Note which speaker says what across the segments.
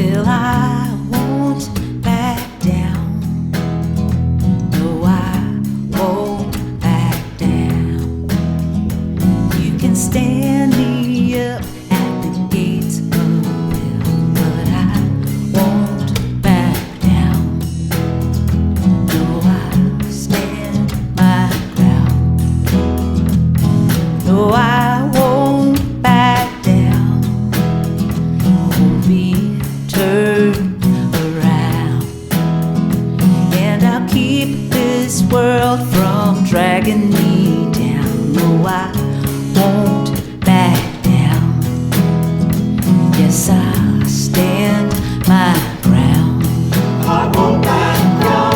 Speaker 1: Well, I won't back down. No, I won't back down. You can stand me up at the gates of hell, but I won't back down. No, I'll stand my ground. No, I won't back down. I won't be turned around, and I'll keep this world from dragging me down. No, I won't back down. Yes, I'll stand my ground.
Speaker 2: I won't back down.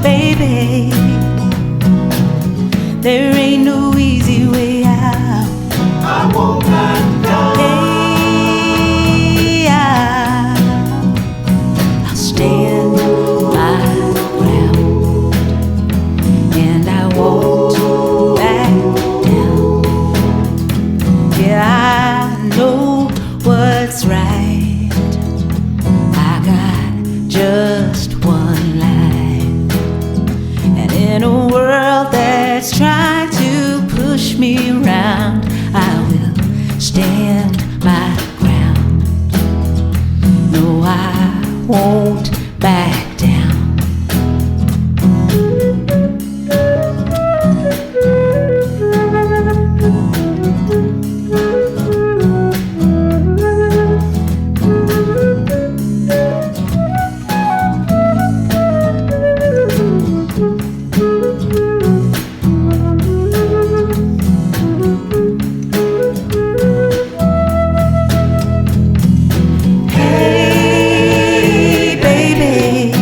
Speaker 1: Hey, baby, there ain't no easy way out.
Speaker 2: I won't back down.
Speaker 1: Hey, I'll stand my ground, and I won't back down. Yeah, I know what's right. I got just one life, and in a world that's trying to push me around, I will stand my ground. No, I won't back down. Hey, baby,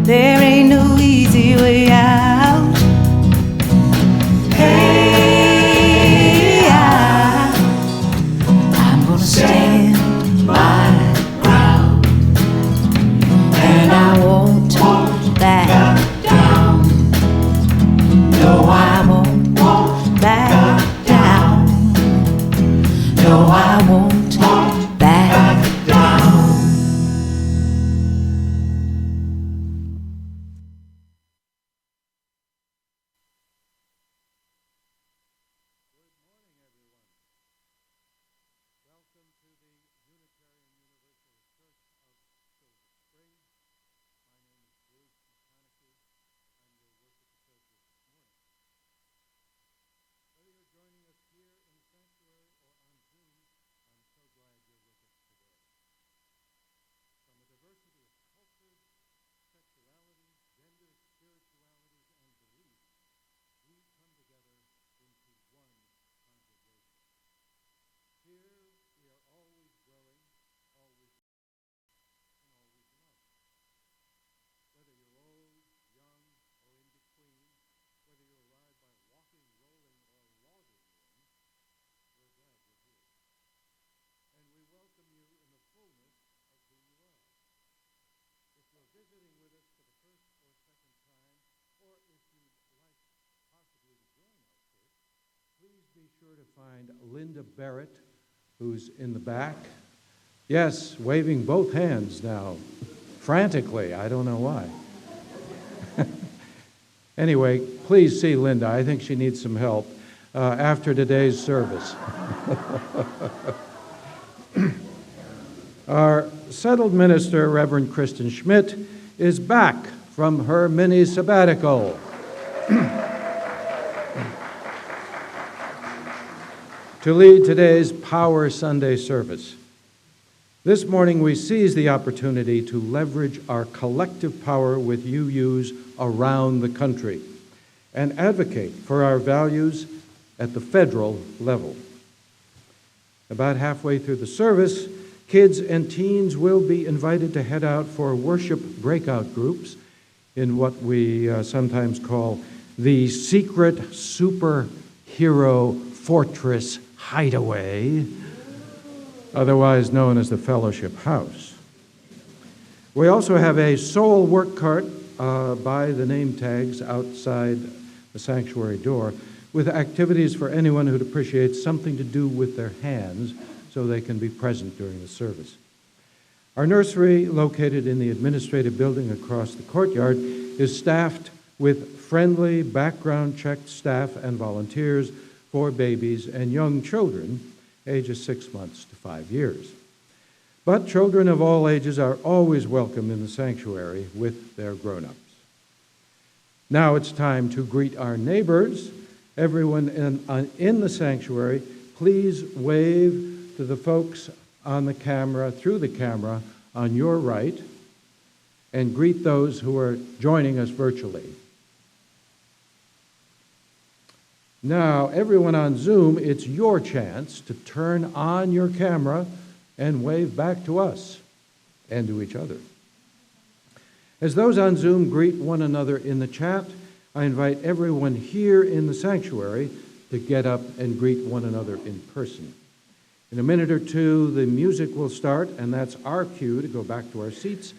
Speaker 1: there ain't no easy way out. Hey, I'm gonna stand my ground, and I won't back down. No, I won't back down. No, I won't back down.
Speaker 3: Please be sure to find Linda Barrett, who's in the back. Yes, waving both hands now, frantically. I don't know why. Anyway, please see Linda. I think she needs some help after today's service. Our settled minister, Reverend Kristin Schmidt, is back from her mini sabbatical to lead today's Power Sunday service. This morning, we seize the opportunity to leverage our collective power with UUs around the country and advocate for our values at the federal level. About halfway through the service, kids and teens will be invited to head out for worship breakout groups in what we sometimes call the secret superhero fortress hideaway, otherwise known as the Fellowship House. We also have a soul work cart by the name tags outside the sanctuary door with activities for anyone who'd appreciate something to do with their hands so they can be present during the service. Our nursery, located in the administrative building across the courtyard, is staffed with friendly, background-checked staff and volunteers for babies and young children, ages 6 months to 5 years. But children of all ages are always welcome in the sanctuary with their grown-ups. Now it's time to greet our neighbors. Everyone in the sanctuary, please wave to the folks on the camera, through the camera, on your right, and greet those who are joining us virtually. Now, everyone on Zoom, it's your chance to turn on your camera and wave back to us and to each other. As those on Zoom greet one another in the chat, I invite everyone here in the sanctuary to get up and greet one another in person. In a minute or two, the music will start, and that's our cue to go back to our seats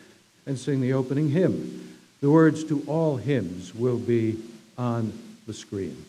Speaker 3: and sing the opening hymn. The words to all hymns will be on the screen.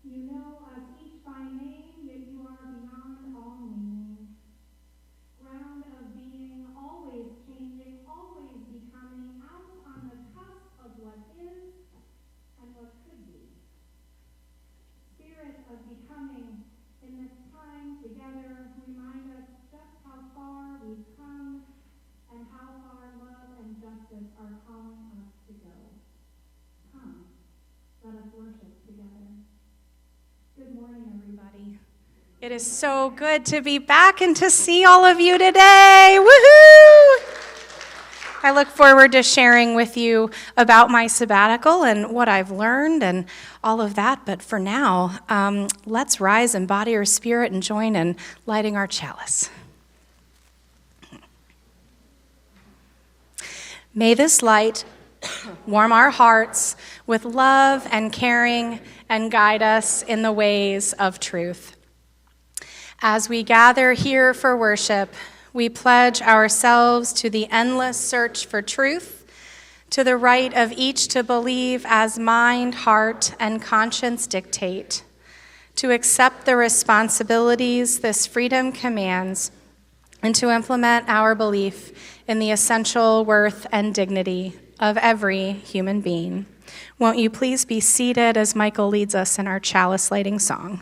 Speaker 4: You know us each by name, yet you are beyond all naming. Ground of being, always changing, always becoming, out on the cusp of what is and what could be. Spirit of becoming, in this time together, remind us just how far we've come and how far love and justice are calling us to go. Come, let us worship together. Good morning, everybody.
Speaker 5: It is so good to be back and to see all of you today. Woohoo! I look forward to sharing with you about my sabbatical and what I've learned and all of that. But for now, let's rise in body or spirit and join in lighting our chalice. May this light warm our hearts with love and caring and guide us in the ways of truth. As we gather here for worship, we pledge ourselves to the endless search for truth, to the right of each to believe as mind, heart, and conscience dictate, to accept the responsibilities this freedom commands, and to implement our belief in the essential worth and dignity of every human being. Won't you please be seated as Michael leads us in our chalice lighting song?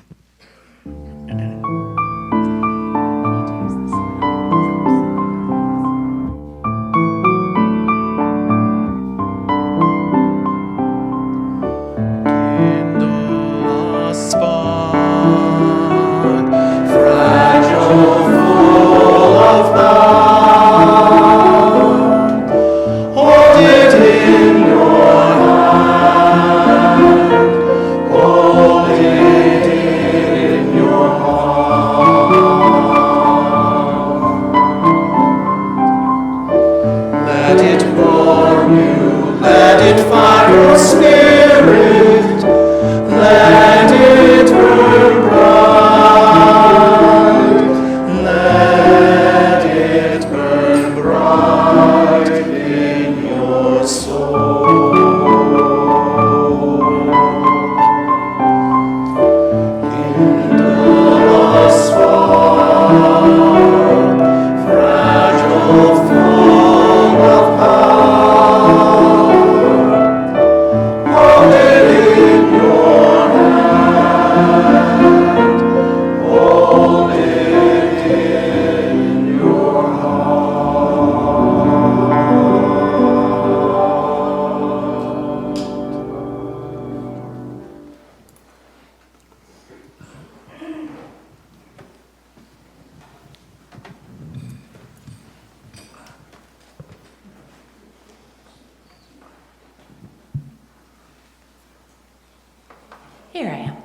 Speaker 6: Here I am.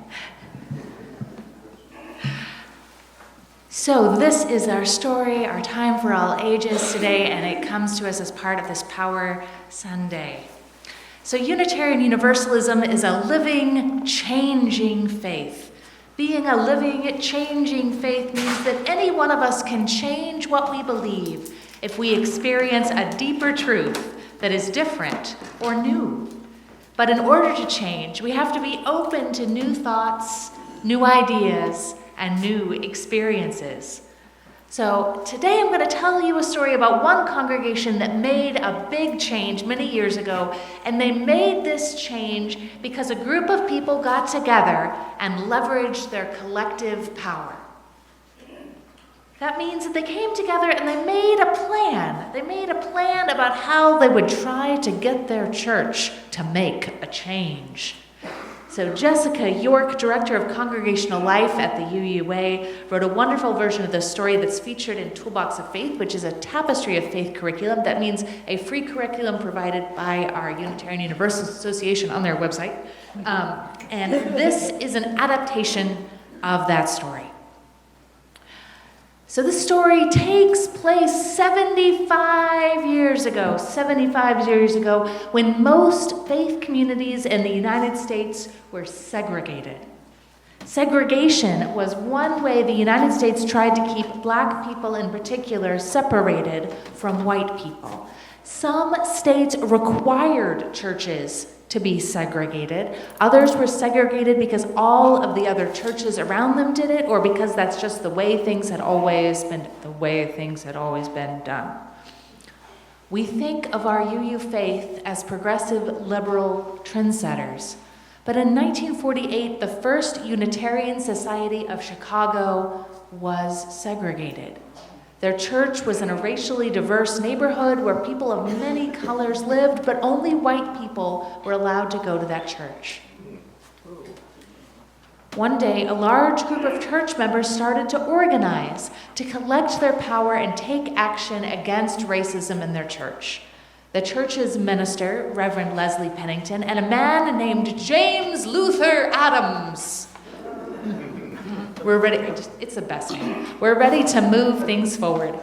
Speaker 6: So this is our story, our time for all ages today, and it comes to us as part of this Power Sunday. So Unitarian Universalism is a living, changing faith. Being a living, changing faith means that any one of us can change what we believe if we experience a deeper truth that is different or new. But in order to change, we have to be open to new thoughts, new ideas, and new experiences. So today I'm going to tell you a story about one congregation that made a big change many years ago, and they made this change because a group of people got together and leveraged their collective power. That means that they came together and they made a plan. They made a plan about how they would try to get their church to make a change. So Jessica York, Director of Congregational Life at the UUA, wrote a wonderful version of this story that's featured in Toolbox of Faith, which is a tapestry of faith curriculum. That means a free curriculum provided by our Unitarian Universalist Association on their website. And this is an adaptation of that story. So this story takes place 75 years ago, when most faith communities in the United States were segregated. Segregation was one way the United States tried to keep black people in particular separated from white people. Some states required churches to be segregated. Others were segregated because all of the other churches around them did it, or because that's just the way things had always been done. We think of our UU faith as progressive liberal trendsetters, but in 1948, the first Unitarian Society of Chicago was segregated. Their church was in a racially diverse neighborhood where people of many colors lived, but only white people were allowed to go to that church. One day, a large group of church members started to organize, to collect their power and take action against racism in their church. The church's minister, Reverend Leslie Pennington, and a man named James Luther Adams. We're ready, it's the best name. We're ready to move things forward.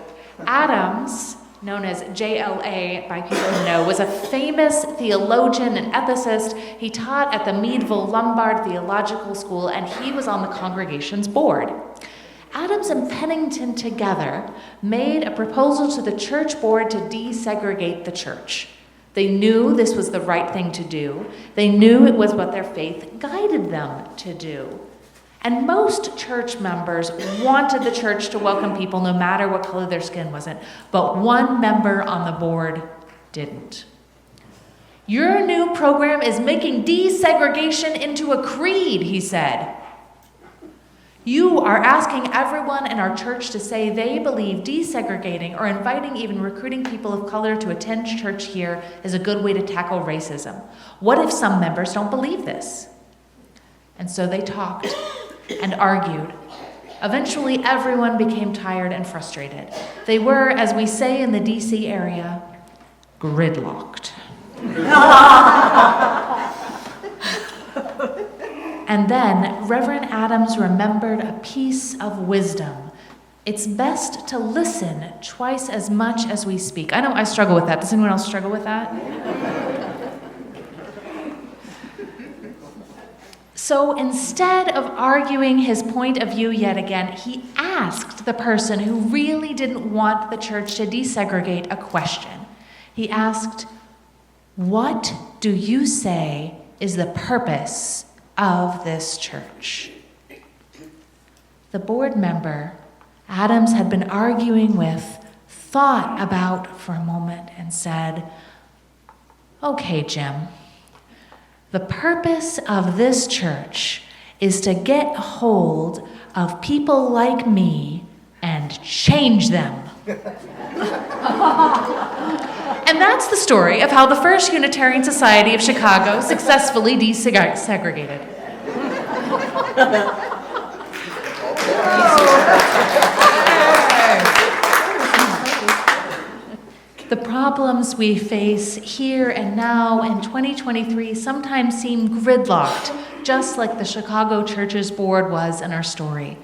Speaker 6: Adams, known as JLA by people who know, was a famous theologian and ethicist. He taught at the Meadville Lombard Theological School, and he was on the congregation's board. Adams and Pennington together made a proposal to the church board to desegregate the church. They knew this was the right thing to do. They knew it was what their faith guided them to do. And most church members wanted the church to welcome people no matter what color their skin wasn't. But one member on the board didn't. Your new program is making desegregation into a creed, he said. You are asking everyone in our church to say they believe desegregating or inviting, even recruiting people of color to attend church here is a good way to tackle racism. What if some members don't believe this? And so they talked and argued. Eventually, everyone became tired and frustrated. They were, as we say in the DC area, gridlocked. And then Reverend Adams remembered a piece of wisdom. It's best to listen twice as much as we speak. I know I struggle with that. Does anyone else struggle with that? So instead of arguing his point of view yet again, he asked the person who really didn't want the church to desegregate a question. He asked, "What do you say is the purpose of this church?" The board member Adams had been arguing with thought about for a moment and said, "Okay, Jim. The purpose of this church is to get hold of people like me and change them." And that's the story of how the First Unitarian Society of Chicago successfully desegregated. The problems we face here and now in 2023 sometimes seem gridlocked, just like the Chicago Church's board was in our story.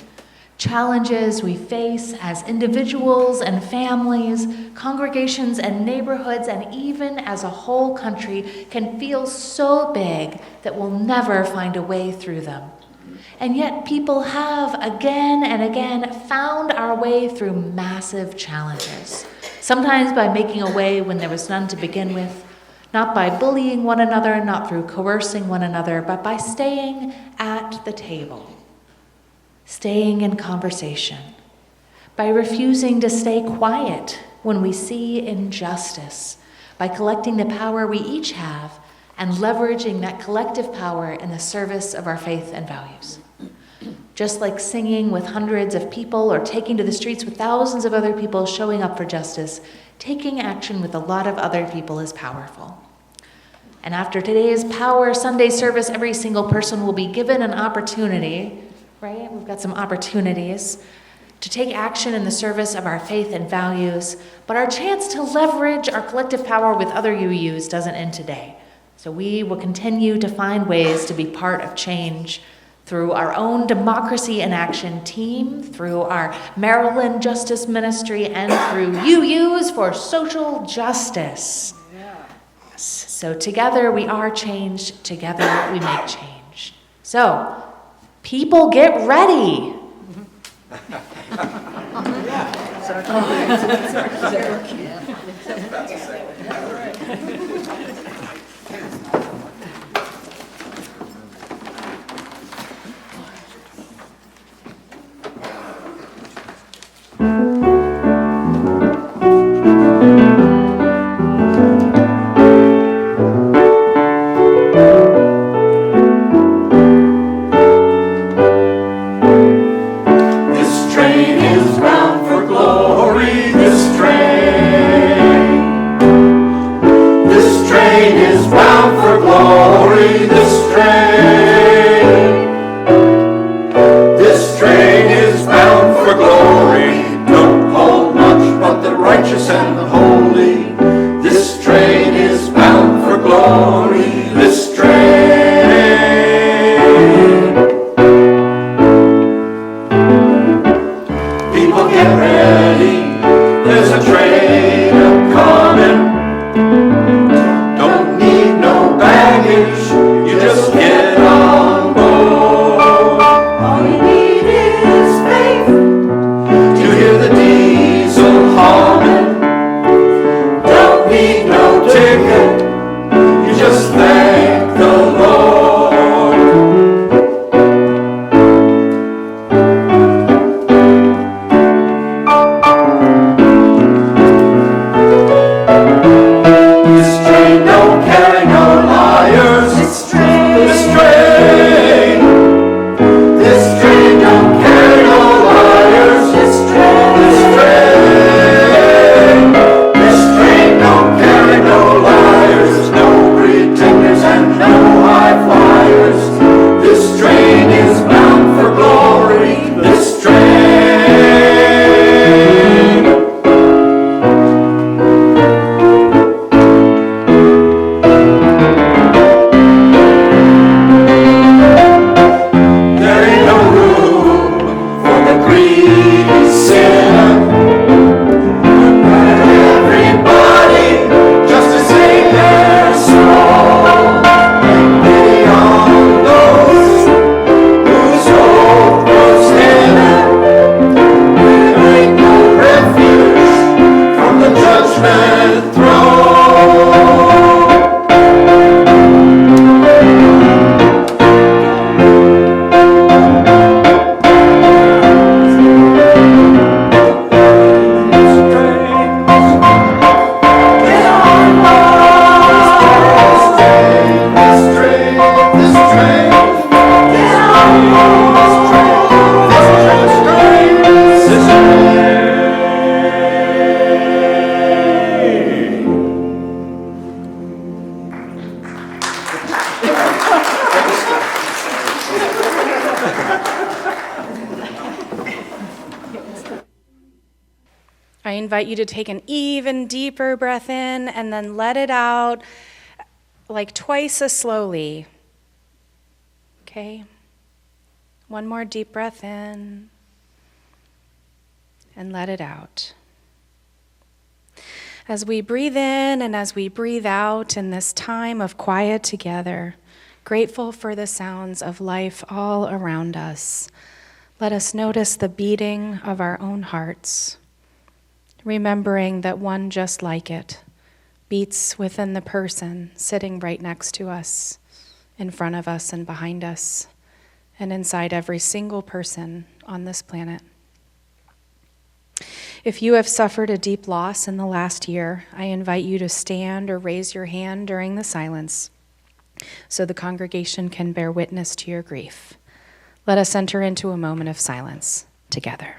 Speaker 6: Challenges we face as individuals and families, congregations and neighborhoods, and even as a whole country can feel so big that we'll never find a way through them. And yet people have again and again found our way through massive challenges. Sometimes by making a way when there was none to begin with, not by bullying one another, not through coercing one another, but by staying at the table, staying in conversation, by refusing to stay quiet when we see injustice, by collecting the power we each have and leveraging that collective power in the service of our faith and values. Just like singing with hundreds of people or taking to the streets with thousands of other people showing up for justice, taking action with a lot of other people is powerful. And after today's Power Sunday service, every single person will be given an opportunity, right? We've got some opportunities to take action in the service of our faith and values, but our chance to leverage our collective power with other UUs doesn't end today. So we will continue to find ways to be part of change through our own Democracy in Action team, through our Maryland Justice Ministry, and through UUs for Social Justice. Yes. So together we are changed, together we make change. So, people get ready.
Speaker 2: This train is bound for glory, this train. This train is bound for glory, this train. This train is bound for glory. Don't hold much but the righteous and the holy. This train is bound for glory, this train. People get ready, there's a train a-coming. Don't need no baggage, you just get on board. All you need is faith to hear the diesel humming. Don't need no ticket, you just thank the Lord. This train don't carry no liars. This train don't carry no liars. This train don't carry no liars. No pretenders and no high flyers. This train is bound for glory. This train. There ain't no room for the greedy sinner. Everybody just to save their soul. Take pity on those whose hope grows thinner. There ain't no refuge from the judgment throne.
Speaker 5: I invite you to take an even deeper breath in and then let it out like twice as slowly. Okay? One more deep breath in and let it out. As we breathe in and as we breathe out in this time of quiet together, grateful for the sounds of life all around us, let us notice the beating of our own hearts, remembering that one just like it beats within the person sitting right next to us, in front of us and behind us, and inside every single person on this planet. If you have suffered a deep loss in the last year, I invite you to stand or raise your hand during the silence so the congregation can bear witness to your grief. Let us enter into a moment of silence together.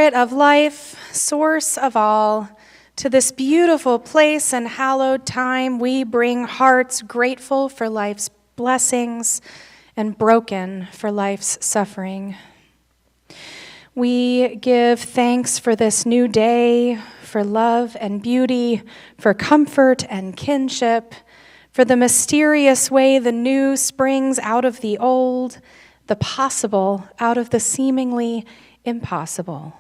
Speaker 5: Spirit of life, source of all, to this beautiful place and hallowed time, we bring hearts grateful for life's blessings and broken for life's suffering. We give thanks for this new day, for love and beauty, for comfort and kinship, for the mysterious way the new springs out of the old, the possible out of the seemingly impossible.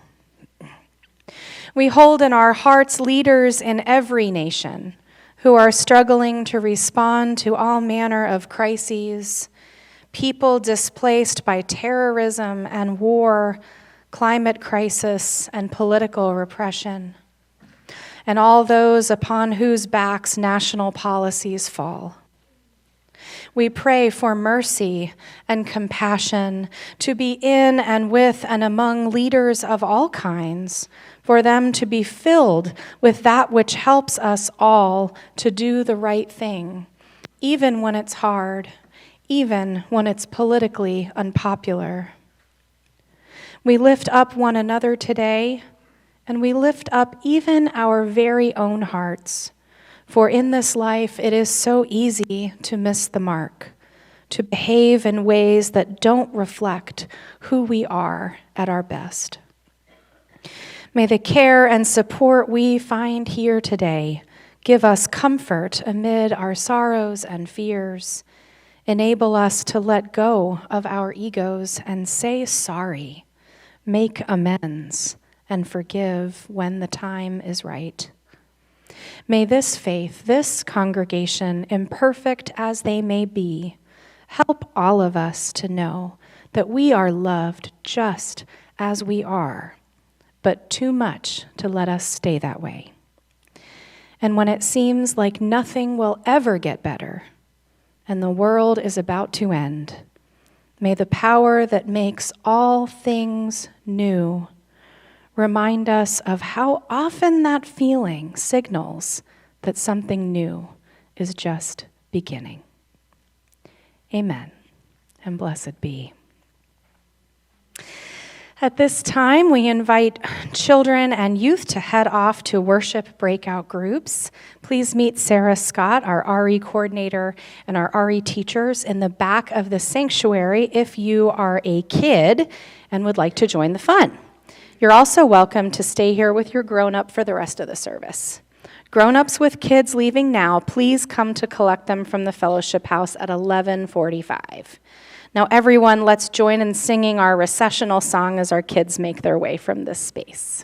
Speaker 5: We hold in our hearts leaders in every nation who are struggling to respond to all manner of crises, people displaced by terrorism and war, climate crisis, and political repression, and all those upon whose backs national policies fall. We pray for mercy and compassion to be in and with and among leaders of all kinds, for them to be filled with that which helps us all to do the right thing, even when it's hard, even when it's politically unpopular. We lift up one another today, and we lift up even our very own hearts. For in this life, it is so easy to miss the mark, to behave in ways that don't reflect who we are at our best. May the care and support we find here today give us comfort amid our sorrows and fears, enable us to let go of our egos and say sorry, make amends, and forgive when the time is right. May this faith, this congregation, imperfect as they may be, help all of us to know that we are loved just as we are, but too much to let us stay that way. And when it seems like nothing will ever get better and the world is about to end, may the power that makes all things new remind us of how often that feeling signals that something new is just beginning. Amen, and blessed be. At this time, we invite children and youth to head off to worship breakout groups. Please meet Sarah Scott, our RE coordinator, and our RE teachers in the back of the sanctuary if you are a kid and would like to join the fun. You're also welcome to stay here with your grown-up for the rest of the service. Grown-ups with kids leaving now, please come to collect them from the fellowship house at 11:45. Now everyone, let's join in singing our recessional song as our kids make their way from this space.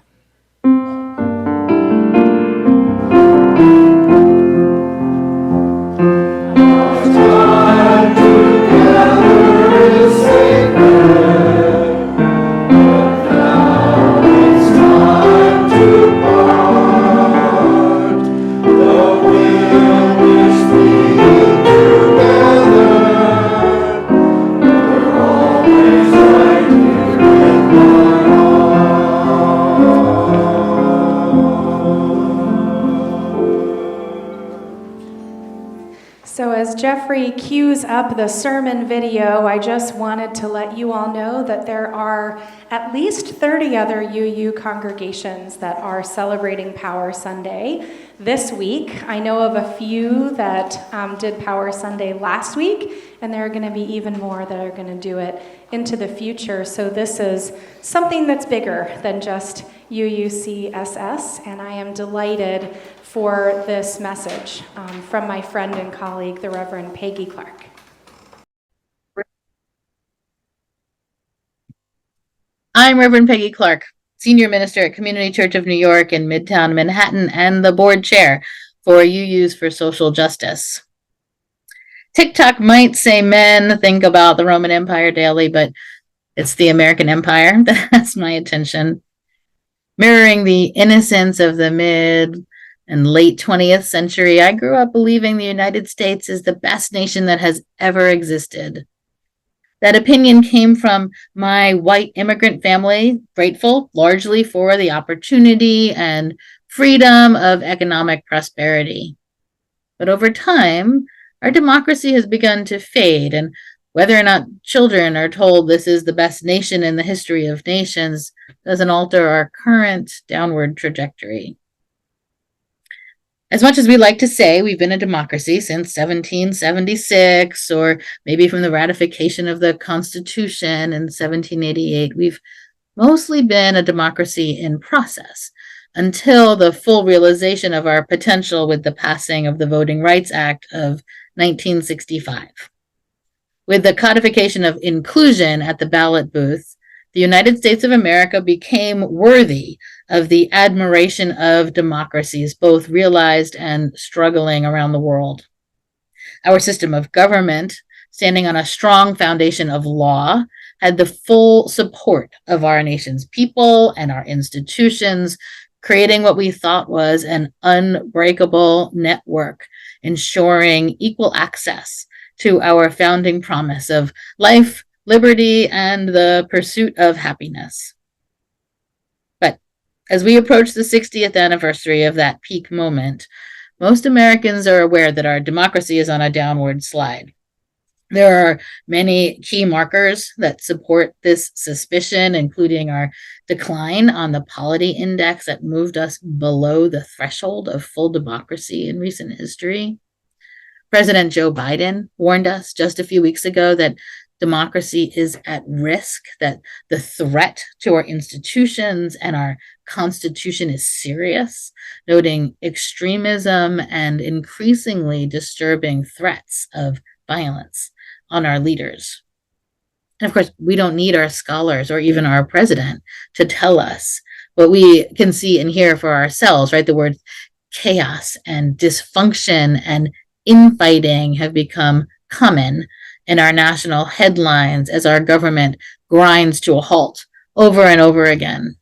Speaker 5: Jeffrey cues up the sermon video, I just wanted to let you all know that there are at least 30 other UU congregations that are celebrating Power Sunday this week. I know of a few that did Power Sunday last week, and there are going to be even more that are going to do it into the future. So this is something that's bigger than just UUCSS, and I am delighted for this message from my friend and colleague, the Reverend Peggy Clarke.
Speaker 7: I'm Reverend Peggy Clarke, Senior Minister at Community Church of New York in Midtown Manhattan and the Board Chair for UUs for Social Justice. TikTok might say men think about the Roman Empire daily, but it's the American Empire that has my attention. Mirroring the innocence of the mid and late 20th century, I grew up believing the United States is the best nation that has ever existed. That opinion came from my white immigrant family, grateful largely for the opportunity and freedom of economic prosperity. But over time, our democracy has begun to fade, and Whether or not children are told this is the best nation in the history of nations doesn't alter our current downward trajectory. As much as we like to say we've been a democracy since 1776, or maybe from the ratification of the Constitution in 1788, we've mostly been a democracy in process until the full realization of our potential with the passing of the Voting Rights Act of 1965. With the codification of inclusion at the ballot booth, the United States of America became worthy of the admiration of democracies, both realized and struggling around the world. Our system of government, standing on a strong foundation of law, had the full support of our nation's people and our institutions, creating what we thought was an unbreakable network, ensuring equal access to our founding promise of life, liberty, and the pursuit of happiness. But as we approach the 60th anniversary of that peak moment, most Americans are aware that our democracy is on a downward slide. There are many key markers that support this suspicion, including our decline on the Polity Index that moved us below the threshold of full democracy in recent history. President Joe Biden warned us just a few weeks ago that democracy is at risk, that the threat to our institutions and our Constitution is serious, noting extremism and increasingly disturbing threats of violence on our leaders. And of course, we don't need our scholars or even our president to tell us what we can see and hear for ourselves, right? The words chaos and dysfunction and infighting have become common in our national headlines as our government grinds to a halt over and over again.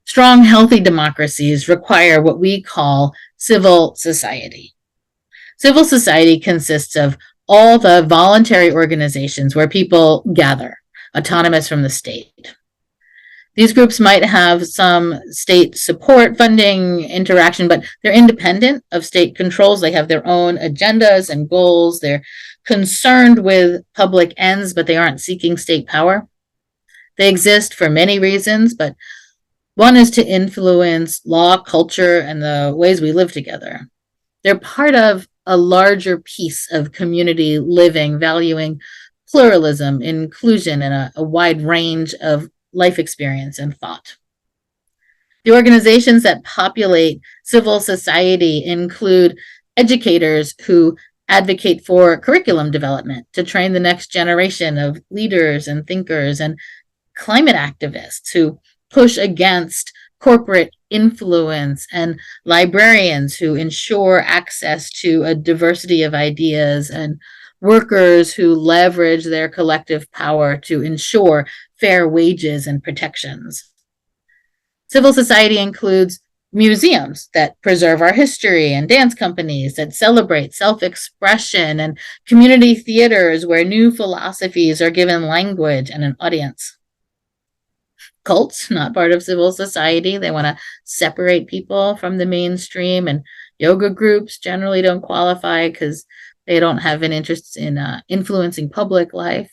Speaker 7: Strong, healthy democracies require what we call civil society. Civil society consists of all the voluntary organizations where people gather, autonomous from the state. These groups might have some state support, funding, interaction, but they're independent of state controls. They have their own agendas and goals. They're concerned with public ends, but they aren't seeking state power. They exist for many reasons, but one is to influence law, culture, and the ways we live together. They're part of a larger piece of community living, valuing pluralism, inclusion, and a wide range of life experience and thought. The organizations that populate civil society include educators who advocate for curriculum development to train the next generation of leaders and thinkers, and climate activists who push against corporate influence, and librarians who ensure access to a diversity of ideas, and workers who leverage their collective power to ensure fair wages and protections. Civil society includes museums that preserve our history, and dance companies that celebrate self-expression, and community theaters where new philosophies are given language and an audience. Cults, not part of civil society. They want to separate people from the mainstream, and yoga groups generally don't qualify because they don't have an interest in influencing public life.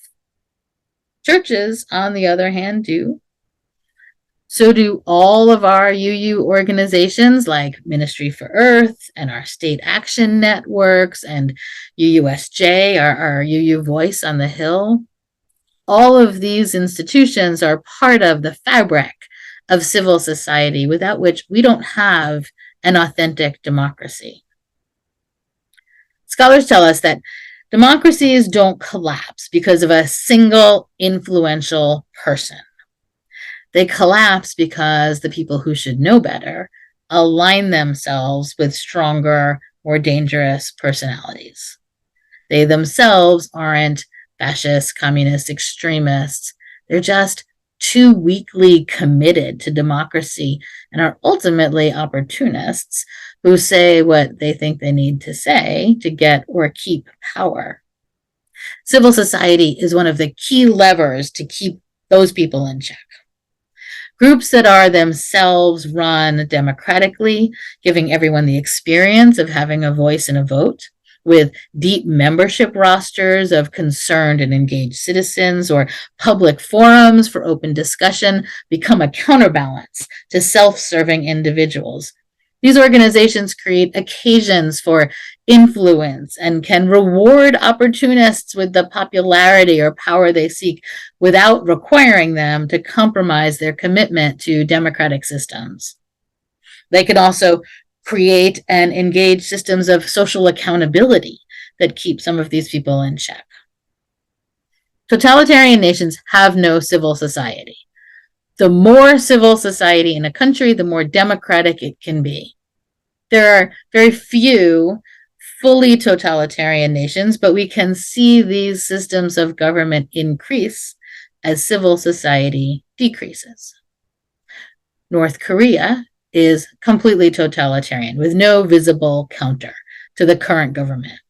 Speaker 7: Churches, on the other hand, do. So do all of our UU organizations like Ministry for Earth and our state action networks and UUSJ, our UU Voice on the Hill. All of these institutions are part of the fabric of civil society, without which we don't have an authentic democracy. Scholars tell us that democracies don't collapse because of a single influential person. They collapse because the people who should know better align themselves with stronger, more dangerous personalities. They themselves aren't fascists, communists, extremists. They're just too weakly committed to democracy and are ultimately opportunists who say what they think they need to say to get or keep power. Civil society is one of the key levers to keep those people in check. Groups that are themselves run democratically, giving everyone the experience of having a voice and a vote, with deep membership rosters of concerned and engaged citizens or public forums for open discussion, become a counterbalance to self-serving individuals. These organizations create occasions for influence and can reward opportunists with the popularity or power they seek without requiring them to compromise their commitment to democratic systems. They can also create and engage systems of social accountability that keep some of these people in check. Totalitarian nations have no civil society. The more civil society in a country, the more democratic it can be. There are very few fully totalitarian nations, but we can see these systems of government increase as civil society decreases. North Korea is completely totalitarian with no visible counter to the current government.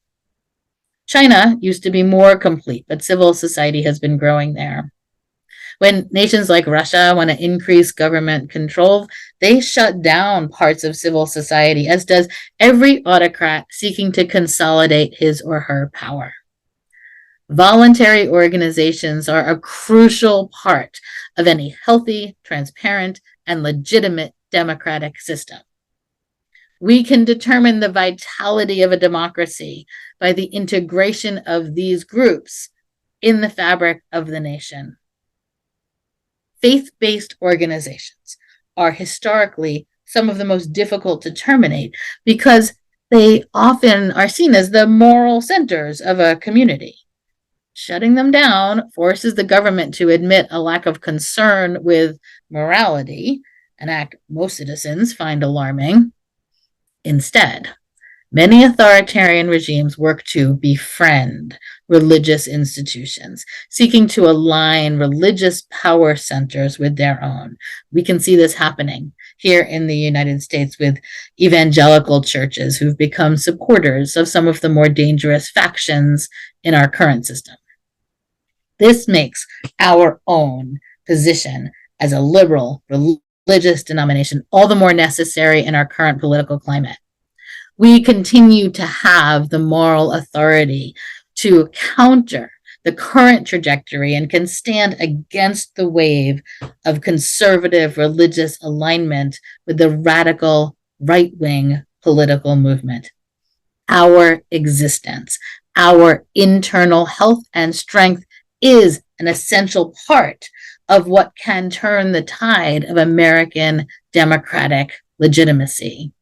Speaker 7: China used to be more complete, but civil society has been growing there. When nations like Russia want to increase government control, they shut down parts of civil society, as does every autocrat seeking to consolidate his or her power. Voluntary organizations are a crucial part of any healthy, transparent, and legitimate democratic system. We can determine the vitality of a democracy by the integration of these groups in the fabric of the nation. Faith-based organizations are historically some of the most difficult to terminate because they often are seen as the moral centers of a community. Shutting them down forces the government to admit a lack of concern with morality, an act most citizens find alarming. Instead, many authoritarian regimes work to befriend religious institutions, seeking to align religious power centers with their own. We can see this happening here in the United States with evangelical churches who've become supporters of some of the more dangerous factions in our current system. This makes our own position as a liberal religious denomination all the more necessary in our current political climate. We continue to have the moral authority to counter the current trajectory and can stand against the wave of conservative religious alignment with the radical right-wing political movement. Our existence, our internal health and strength is an essential part of what can turn the tide of American democratic legitimacy.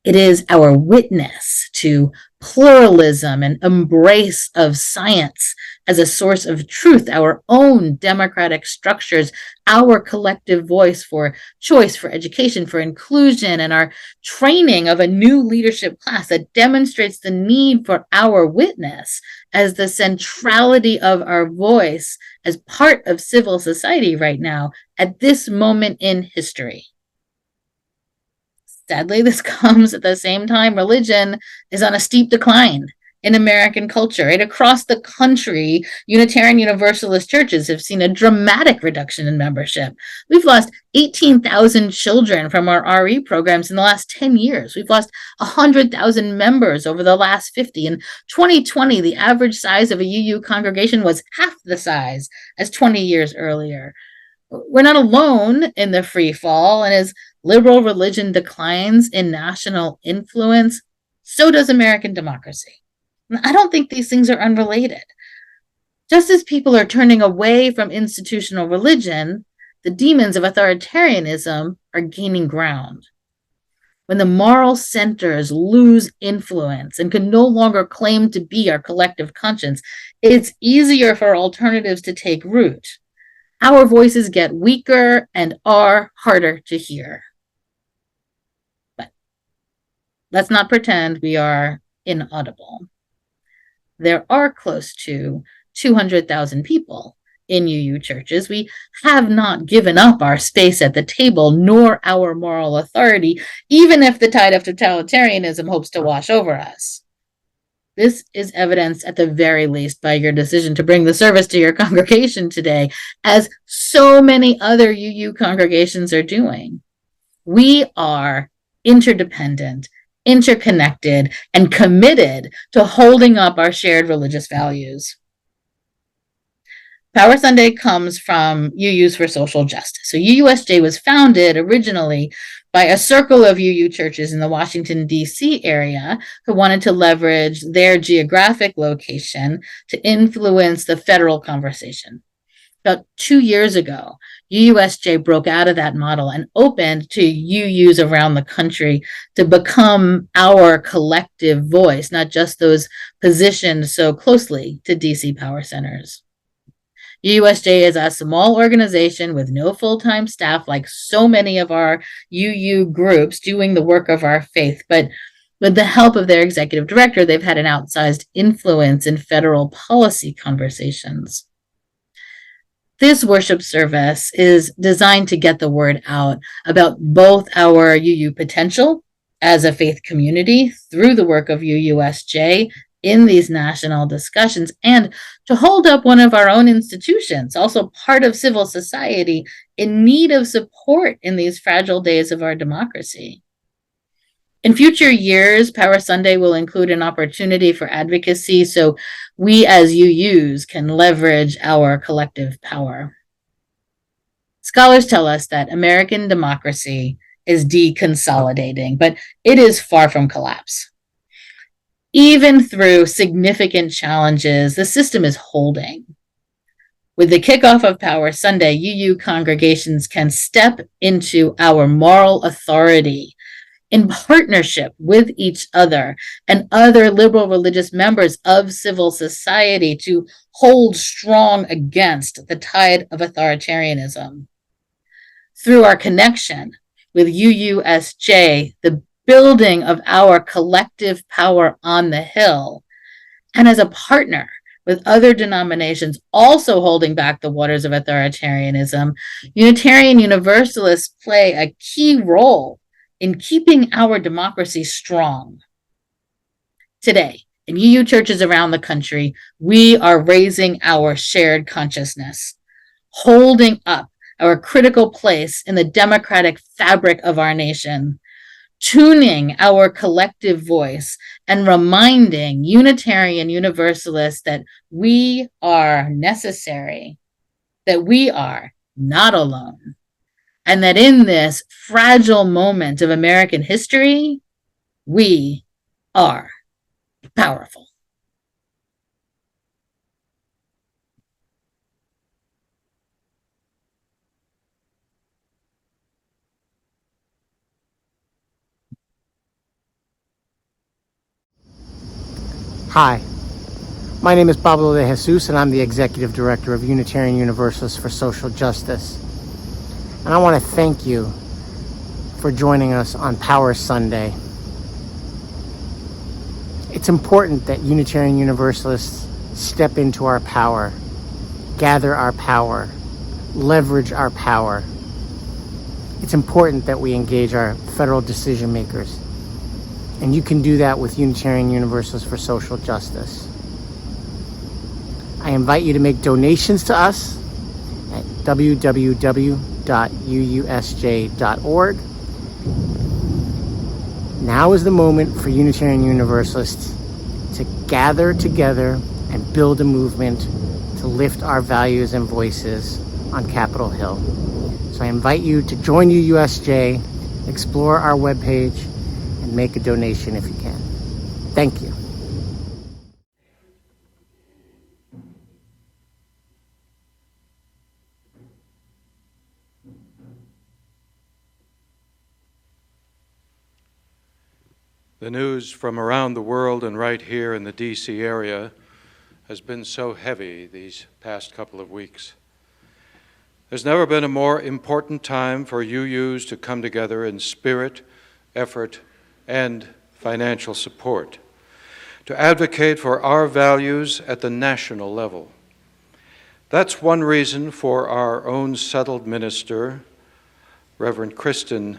Speaker 7: It is our witness to pluralism and embrace of science as a source of truth, our own democratic structures, our collective voice for choice, for education, for inclusion, and our training of a new leadership class that demonstrates the need for our witness as the centrality of our voice as part of civil society right now at this moment in history. Sadly, this comes at the same time religion is on a steep decline in American culture. Right across the country, Unitarian Universalist churches have seen a dramatic reduction in membership. We've lost 18,000 children from our RE programs in the last 10 years. We've lost 100,000 members over the last 50. In 2020, the average size of a UU congregation was half the size as 20 years earlier. We're not alone in the free fall, and as liberal religion declines in national influence, so does American democracy. I don't think these things are unrelated. Just as people are turning away from institutional religion, the demons of authoritarianism are gaining ground. When the moral centers lose influence and can no longer claim to be our collective conscience, it's easier for alternatives to take root. Our voices get weaker and are harder to hear. But let's not pretend we are inaudible. There are close to 200,000 people in UU churches. We have not given up our space at the table, nor our moral authority, even if the tide of totalitarianism hopes to wash over us. This is evidenced at the very least by your decision to bring the service to your congregation today, as so many other UU congregations are doing. We are interdependent, interconnected, and committed to holding up our shared religious values. Power Sunday comes from UUs for Social Justice. So UUSJ was founded originally by a circle of UU churches in the Washington, D.C. area who wanted to leverage their geographic location to influence the federal conversation. About 2 years ago, UUSJ broke out of that model and opened to UUs around the country to become our collective voice, not just those positioned so closely to DC power centers. UUSJ is a small organization with no full-time staff like so many of our UU groups doing the work of our faith, but with the help of their executive director, they've had an outsized influence in federal policy conversations. This worship service is designed to get the word out about both our UU potential as a faith community through the work of UUSJ in these national discussions, and to hold up one of our own institutions, also part of civil society, in need of support in these fragile days of our democracy. In future years, Power Sunday will include an opportunity for advocacy so we as UUs can leverage our collective power. Scholars tell us that American democracy is deconsolidating, but it is far from collapse. Even through significant challenges, the system is holding. With the kickoff of Power Sunday, UU congregations can step into our moral authority in partnership with each other and other liberal religious members of civil society to hold strong against the tide of authoritarianism. Through our connection with UUSJ, the building of our collective power on the Hill, and as a partner with other denominations also holding back the waters of authoritarianism, Unitarian Universalists play a key role in keeping our democracy strong. Today, in UU churches around the country, we are raising our shared consciousness, holding up our critical place in the democratic fabric of our nation, tuning our collective voice, and reminding Unitarian Universalists that we are necessary, that we are not alone, and that in this fragile moment of American history, we are powerful.
Speaker 8: Hi, my name is Pablo de Jesus, and I'm the Executive Director of Unitarian Universalists for Social Justice. And I want to thank you for joining us on Power Sunday. It's important that Unitarian Universalists step into our power, gather our power, leverage our power. It's important that we engage our federal decision makers. And you can do that with Unitarian Universalists for Social Justice. I invite you to make donations to us at www.uusj.org. Now is the moment for Unitarian Universalists to gather together and build a movement to lift our values and voices on Capitol Hill. So I invite you to join UUSJ, explore our webpage, and make a donation if you can. Thank you.
Speaker 3: The news from around the world and right here in the D.C. area has been so heavy these past couple of weeks. There's never been a more important time for UUs to come together in spirit, effort, and financial support, to advocate for our values at the national level. That's one reason for our own settled minister, Reverend Kristin.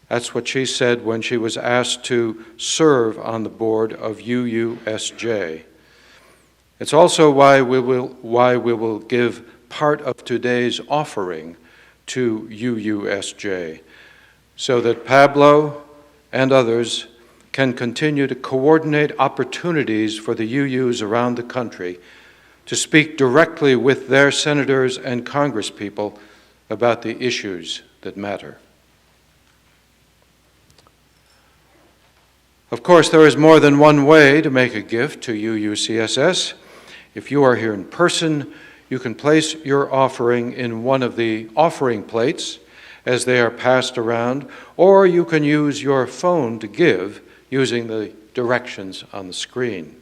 Speaker 3: That's what she said when she was asked to serve on the board of UUSJ. It's also why we will give part of today's offering to UUSJ, so that Pablo and others can continue to coordinate opportunities for the UUs around the country to speak directly with their senators and congresspeople about the issues that matter. Of course, there is more than one way to make a gift to UUCSS. If you are here in person, you can place your offering in one of the offering plates as they are passed around, or you can use your phone to give using the directions on the screen.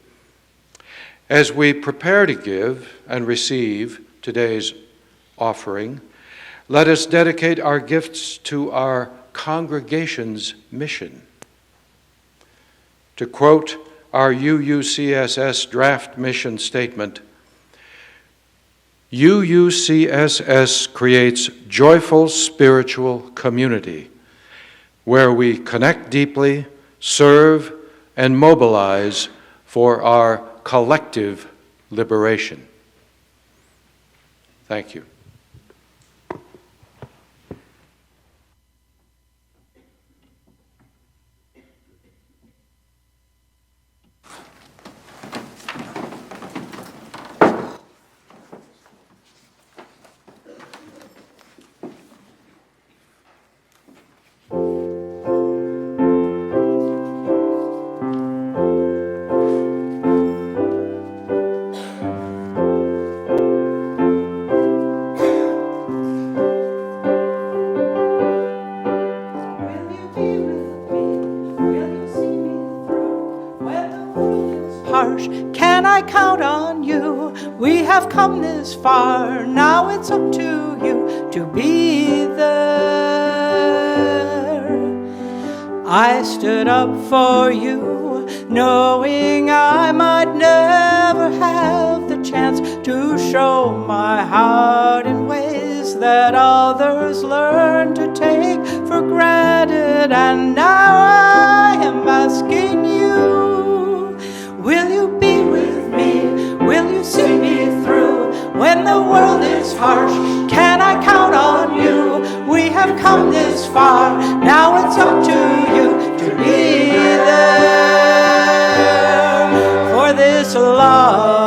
Speaker 3: As we prepare to give and receive today's offering, let us dedicate our gifts to our congregation's mission. To quote our UUCSS draft mission statement, UUCSS creates joyful spiritual community where we connect deeply, serve, and mobilize for our collective liberation. Thank you.
Speaker 9: Can I count on you? We have come this far, now it's up to you to be there. I stood up for you, knowing I might never have the chance to show my heart in ways that others learn to take for granted. And now I am asking you, will you be with me? Will you see me through when the world is harsh? Can I count on you? We have come this far, now it's up to you to be there for this love.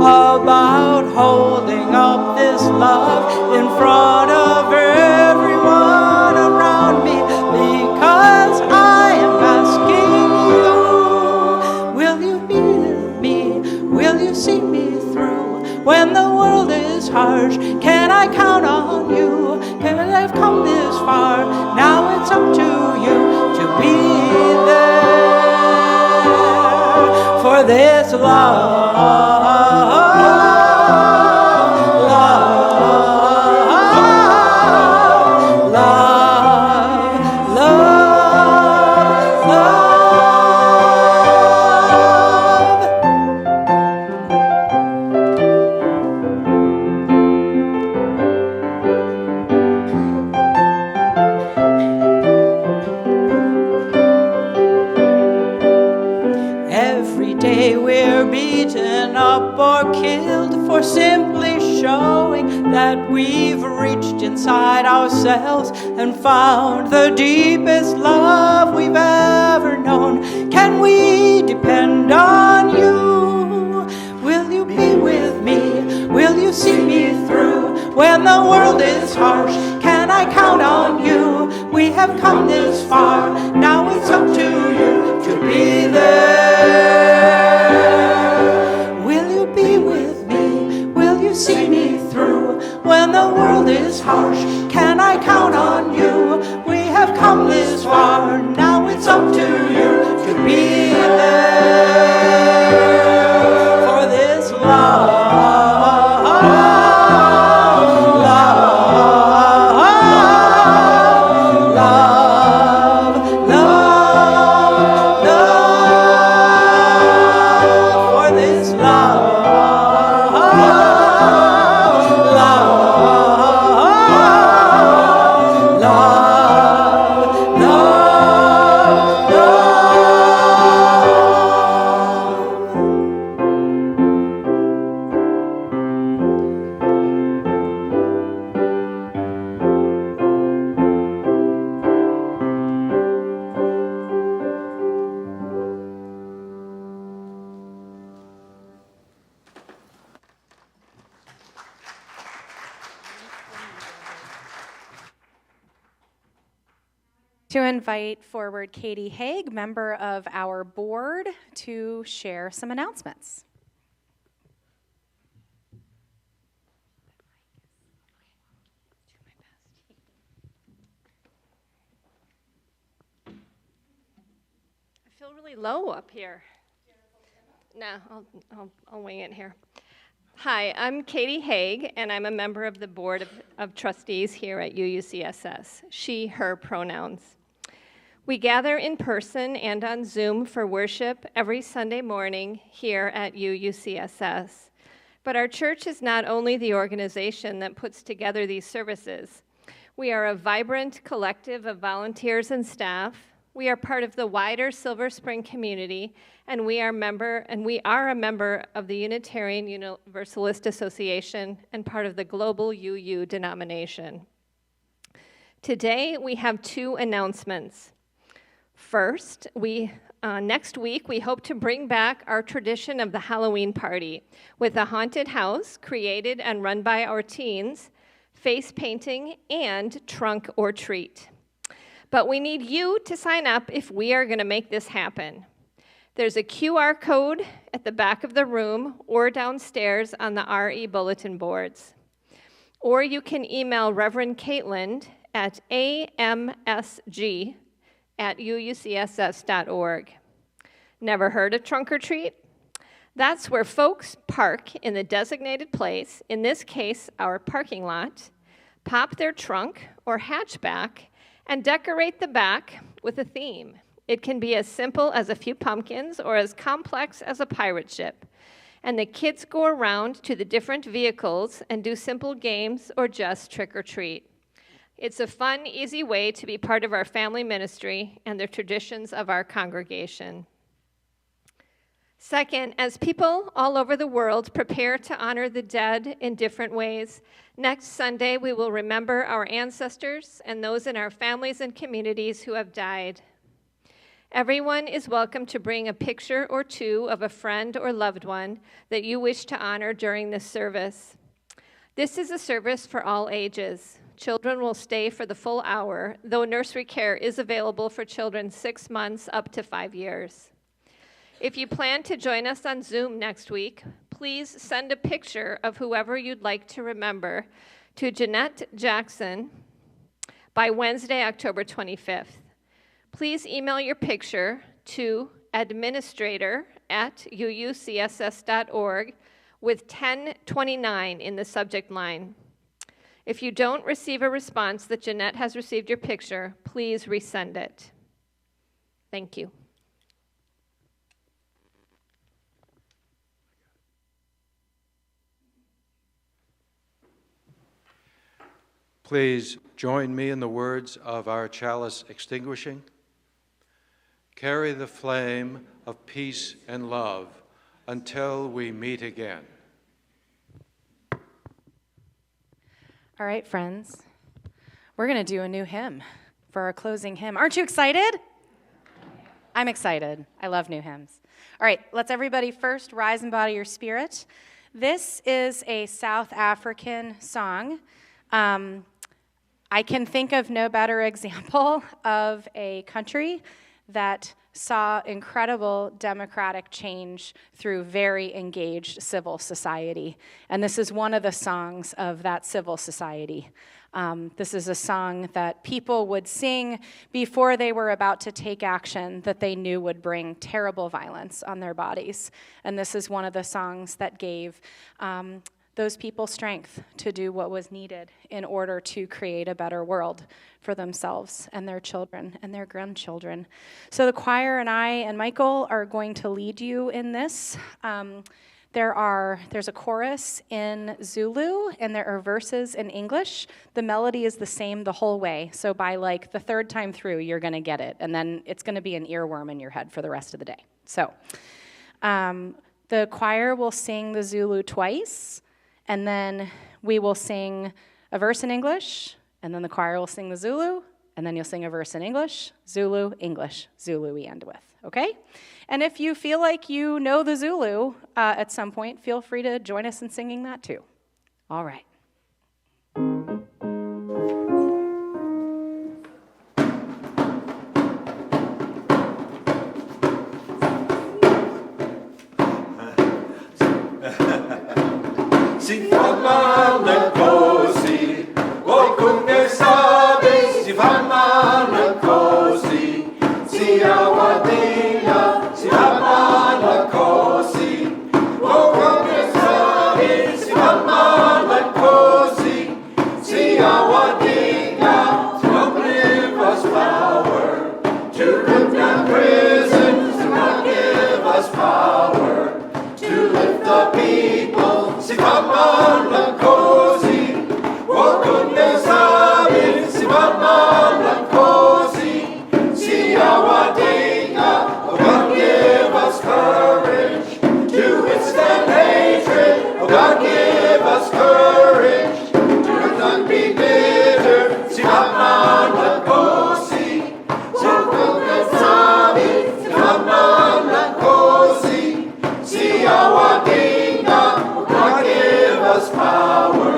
Speaker 9: About holding up this love in front of everyone around me, because I am asking you, will you be with me? Will you see me through when the world is harsh? Can I count on you? Can I've come this far, now it's up to you to be there for this love. We've reached inside ourselves and found the deepest love we've ever known. Can we depend on you? Will you be with me? Will you see me through when the world is harsh? Can I count on you? We have come this far, now it's up to you to be there. Will you be with me? Will you see me through when the world is harsh? Can I count on you? We have come this far, now it's up to you to be there for this love.
Speaker 5: to invite forward Katie Haig, member of our board, to share some announcements.
Speaker 10: I feel really low up here. No, I'll wing it here. Hi, I'm Katie Haig, and I'm a member of the Board of Trustees here at UUCSS, she, her pronouns. We gather in person and on Zoom for worship every Sunday morning here at UUCSS. But our church is not only the organization that puts together these services. We are a vibrant collective of volunteers and staff. We are part of the wider Silver Spring community, and we are a member of the Unitarian Universalist Association and part of the global UU denomination. Today, we have two announcements. First, next week, we hope to bring back our tradition of the Halloween party with a haunted house created and run by our teens, face painting, and trunk or treat. But we need you to sign up if we are going to make this happen. There's a QR code at the back of the room or downstairs on the RE bulletin boards. Or you can email Reverend Caitlin at amsg@uucss.org. Never heard of trunk or treat? That's where folks park in the designated place, in this case, our parking lot, pop their trunk or hatchback, and decorate the back with a theme. It can be as simple as a few pumpkins or as complex as a pirate ship. And the kids go around to the different vehicles and do simple games or just trick or treat. It's a fun, easy way to be part of our family ministry and the traditions of our congregation. Second, as people all over the world prepare to honor the dead in different ways, next Sunday we will remember our ancestors and those in our families and communities who have died. Everyone is welcome to bring a picture or two of a friend or loved one that you wish to honor during this service. This is a service for all ages. Children will stay for the full hour, though nursery care is available for children 6 months up to 5 years. If you plan to join us on Zoom next week, please send a picture of whoever you'd like to remember to Jeanette Jackson by Wednesday, October 25th. Please email your picture to administrator@uucss.org with 1029 in the subject line. If you don't receive a response that Jeanette has received your picture, please resend it. Thank you.
Speaker 3: Please join me in the words of our chalice extinguishing. Carry the flame of peace and love until we meet again.
Speaker 5: All right, friends, we're going to do a new hymn for our closing hymn. Aren't you excited? I'm excited. I love new hymns. All right, let's everybody first rise and body your spirit. This is a South African song. I can think of no better example of a country that saw incredible democratic change through very engaged civil society. And this is one of the songs of that civil society. This is a song that people would sing before they were about to take action that they knew would bring terrible violence on their bodies. And this is one of the songs that gave those people strength to do what was needed in order to create a better world for themselves and their children and their grandchildren. So the choir and I and Michael are going to lead you in this. There's a chorus in Zulu and there are verses in English. The melody is the same the whole way. So by like the third time through, you're going to get it. And then it's going to be an earworm in your head for the rest of the day. So the choir will sing the Zulu twice. And then we will sing a verse in English, and then the choir will sing the Zulu, and then you'll sing a verse in English, Zulu, English, Zulu we end with, okay? And if you feel like you know the Zulu at some point, feel free to join us in singing that too. All right.
Speaker 2: Awadinga, God give us power to put down prisons, God give us power to lift the people. Si mama la cosi, walk sabi, si mama la cosi, si Awadinga, God give us courage to withstand hatred. Oh, God give us courage to not be bitter. Si mama la cosi, si sabi, si mama la cosi, si Awadinga. God give us power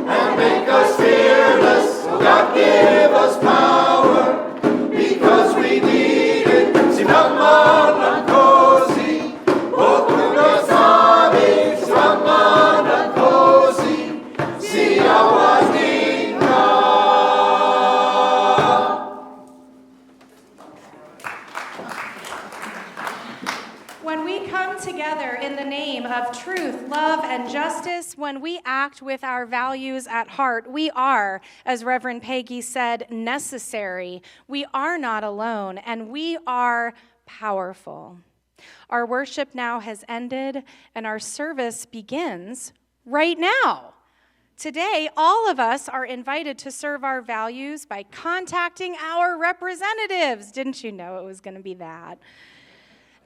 Speaker 2: and make us fearless. Oh, God give us power because we need it. Si mama la cosi, Okuna sabi, si mama la cosi, si Awadinga.
Speaker 5: When we come together in the name of truth, love, and justice, when we act with our values at heart, we are, as Reverend Peggy said, necessary. We are not alone, and we are powerful. Our worship now has ended, and our service begins right now. Today, all of us are invited to serve our values by contacting our representatives. Didn't you know it was going to be that?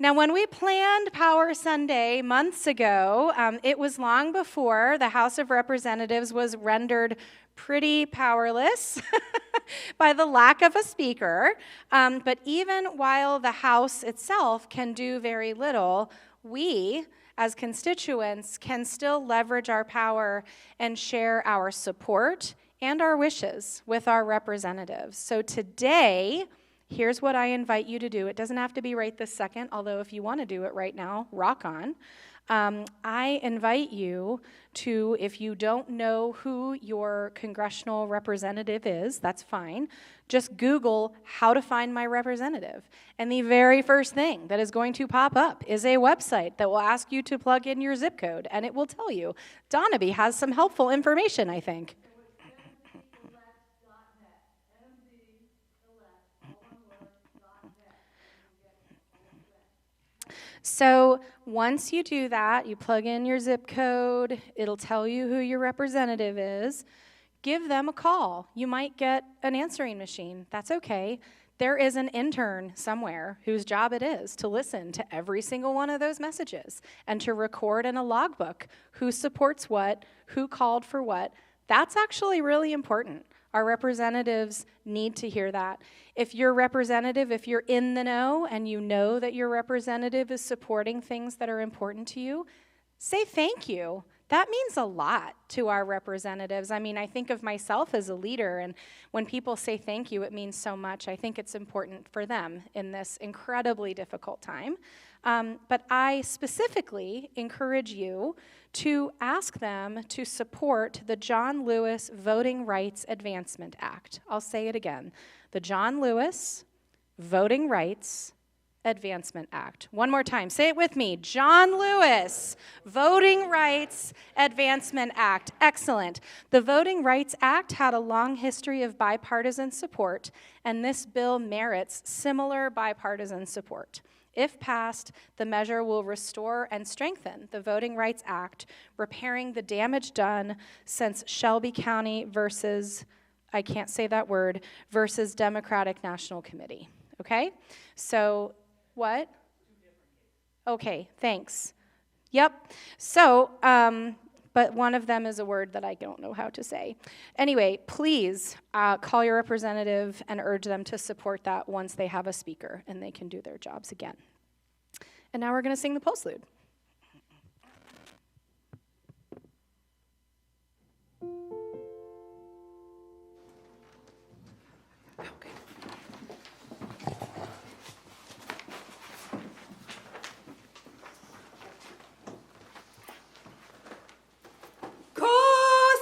Speaker 5: Now, when we planned Power Sunday months ago, it was long before the House of Representatives was rendered pretty powerless by the lack of a speaker. But even while the House itself can do very little, we, as constituents, can still leverage our power and share our support and our wishes with our representatives. So today, here's what I invite you to do. It doesn't have to be right this second, although if you want to do it right now, rock on. I invite you to, if you don't know who your congressional representative is, that's fine. Just Google how to find my representative. And the very first thing that is going to pop up is a website that will ask you to plug in your zip code, and it will tell you. Donaby has some helpful information, I think. So once you do that, you plug in your zip code, it'll tell you who your representative is. Give them a call. You might get an answering machine. That's okay. There is an intern somewhere whose job it is to listen to every single one of those messages and to record in a logbook who supports what, who called for what. That's actually really important. Our representatives need to hear that. If your representative, if you're in the know and you know that your representative is supporting things that are important to you, say thank you. That means a lot to our representatives. I mean, I think of myself as a leader, and when people say thank you, it means so much. I think it's important for them in this incredibly difficult time. But I specifically encourage you to ask them to support the John Lewis Voting Rights Advancement Act. I'll say it again. The John Lewis Voting Rights Advancement Act. One more time. Say it with me. John Lewis Voting Rights Advancement Act. Excellent. The Voting Rights Act had a long history of bipartisan support, and this bill merits similar bipartisan support. If passed, the measure will restore and strengthen the Voting Rights Act, repairing the damage done since Shelby County versus, I can't say that word, versus Democratic National Committee. Okay? So, what? Okay, thanks. Yep. So, but one of them is a word that I don't know how to say. Anyway, please call your representative and urge them to support that once they have a speaker and they can do their jobs again. And now we're going to sing the postlude.
Speaker 11: Oh,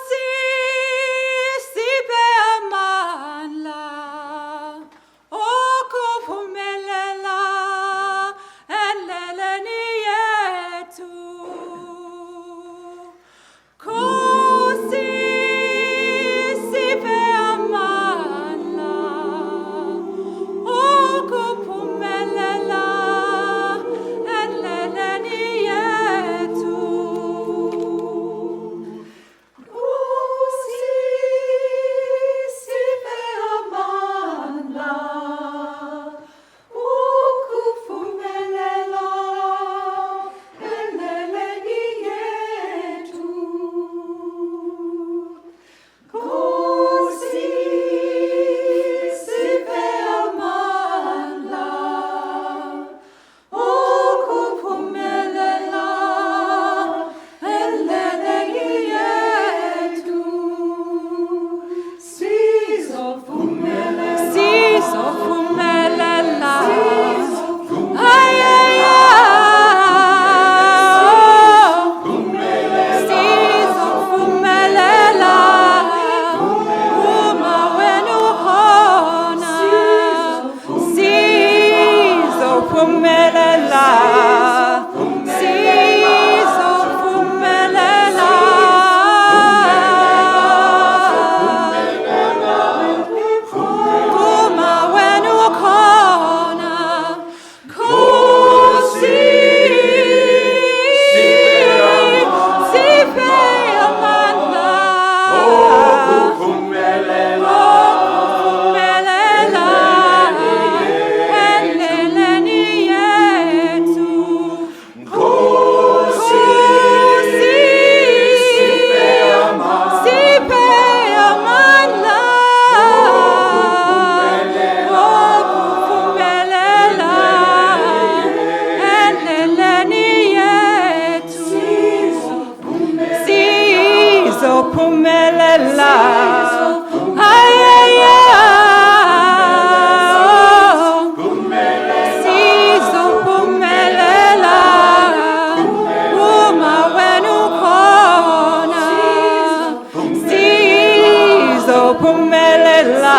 Speaker 9: Pummelela,